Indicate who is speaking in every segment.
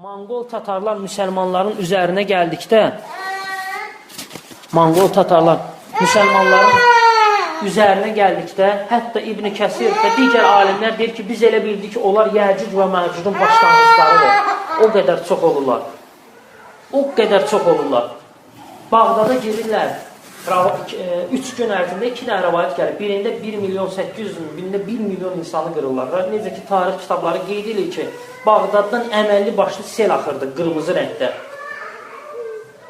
Speaker 1: Monqol tatarlar müsəlmanların üzərinə gəldikdə, Monqol tatarlar müsəlmanların üzərinə gəldikdə, hətta İbn Kəsir və digər alimlər deyir ki, biz elə bildik ki, onlar Yəcuc və Məcucun başlanğıclarıdır. O qədər çox olurlar. O qədər çox olurlar. Bağdada girirlər. 3 gün ərzində 2 dənə rəvayət gəlir. Birində 1.800.000, birində 1 milyon insanı qırırlar. Necə ki, tarix kitabları qeyd edir ki, Bağdaddan əməlli başlı sel axırdı, qırmızı rəngdə.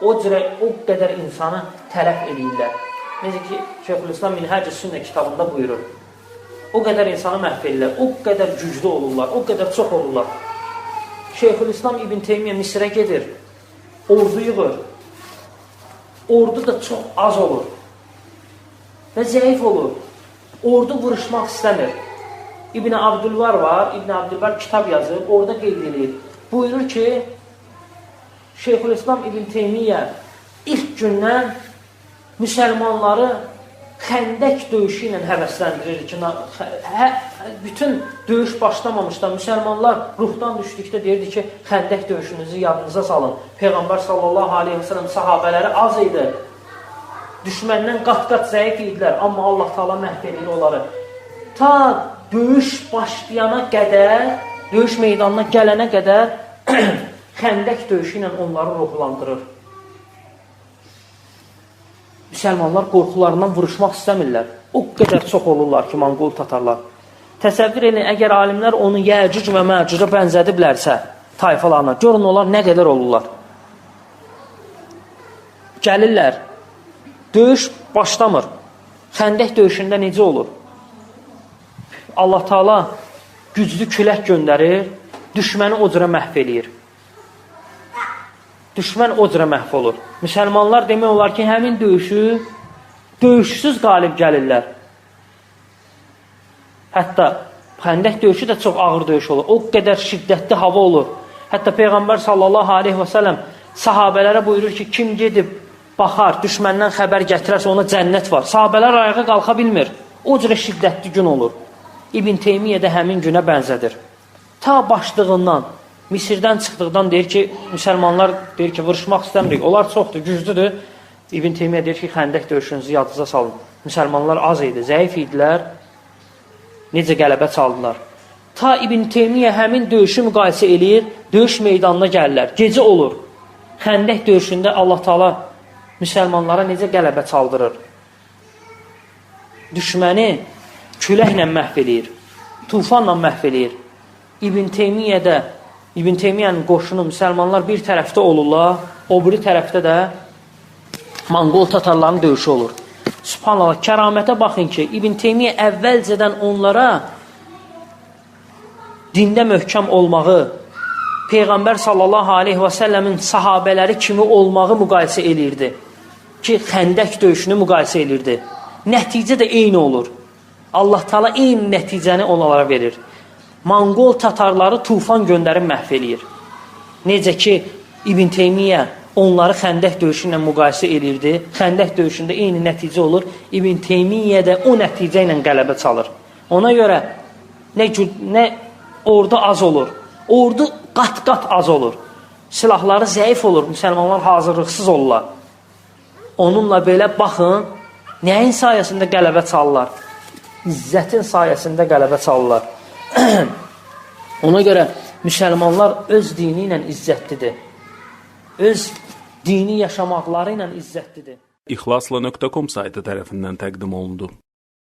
Speaker 1: O qədər insanı tələf edirlər. Necə ki, Şeyxülislam Minhəc-i Sünnə kitabında buyurur. O qədər insanı məhv edirlər, o qədər güclü olurlar, o qədər çox olurlar. Şeyxülislam İbn Teymiyyə Misrə gedir, ordu yığır. Ordu da çox az olur və zəif olur. Ordu vuruşmaq istəmir. İbn Abdülvar var, İbn Abdülvar kitab yazıb, orada qeyd edir. Buyurur ki, Şeyxülislam İbn Teymiyyə ilk gündən müsəlmanları xəndək döyüşü ilə həvəsləndirir ki, bütün döyüş başlamamışdan müsəlmanlar ruhdan düşdükdə deyirdi ki, xəndək döyüşünüzü yadınıza salın. Peyğəmbər sallallahu aleyhi və sələm sahabələri az idi. Düşməndən qat-qat zəif idilər, amma Allah Taala məhv edir onları. Ta döyüş başlayana qədər, döyüş meydanına gələnə qədər xəndək döyüşü ilə onları ruhlandırır. Müsəlmanlar qorxularından vuruşmaq istəmirlər. O qədər çox olurlar ki, Monqol tatarlar. Təsəvvür edin, əgər alimlər onu Yəcuc və Məcuca bənzədiblərsə, tayfalarına, görün onlar nə qədər olurlar. Gəlirlər, döyüş başlamır. Xəndək döyüşündə necə olur? Allah Taala güclü külək göndərir, düşməni o cürə məhv eləyir. Düşmən o cürə məhv olur. Müsəlmanlar demək olar ki, həmin döyüşü döyüşsüz qalib gəlirlər. Hətta xəndək döyüşü də çox ağır döyüş olur. O qədər şiddətli hava olur. Hətta Peyğəmbər sallallahu aleyhi və sələm sahabələrə buyurur ki, kim gedib baxar, düşməndən xəbər gətirərsə ona cənnət var. Sahabələr ayağa qalxa bilmir. O cürə şiddətli gün olur. İbn Teymiyyə də həmin günə bənzədir. Ta başlığından, Misirdən çıxdıqdan deyir ki, müsəlmanlar deyir ki, vuruşmaq istəmirik. Onlar çoxdur, güclüdür. İbn Teymiyyə deyir ki, xəndək döyüşünüzü yadınıza salın. Müsəlmanlar az idi, zəif idilər. Necə qələbə çaldılar. Ta İbn Teymiyyə həmin döyüşü müqayisə eləyir, döyüş meydanına gəlirlər. Gecə olur. Xəndək döyüşündə Allah Taala müsəlmanlara necə qələbə çaldırır. Düşməni küləklə məhv eləyir. Tufanla məhv eləyir. İbn Teymiyyənin qoşunu müsəlmanlar bir tərəfdə olurlar, o biri tərəfdə də Monqol tatarların döyüşü olur. Subhanallah, kəramətə baxın ki, İbn Teymiyyə əvvəlcədən onlara dində möhkəm olmağı, Peyğəmbər sallallahu aleyhi və səlləmin sahabələri kimi olmağı müqayisə eləyirdi. Ki, xəndək döyüşünü müqayisə eləyirdi. Nəticə də eyni olur. Allah Taala eyni nəticəni onlara verir. Monqol tatarları tufan göndərib məhv eləyir. Necə ki, İbn Teymiyyə onları xəndək döyüşü ilə müqayisə eləyirdi. Xəndək döyüşündə eyni nəticə olur. İbn Teymiyyə də o nəticə ilə qələbə çalır. Ona görə nə ordu az olur, ordu qat-qat az olur. Silahları zəif olur, müsəlmanlar hazırlıqsız olurlar. Onunla belə baxın, nəyin sayəsində qələbə çalırlar? İzzətin sayəsində qələbə çalırlar. Ona görə müsəlmanlar öz dini ilə izzətlidir. Öz dini yaşamaqları ilə izzətlidir.
Speaker 2: İxlasla.com saytı tərəfindən təqdim olundu.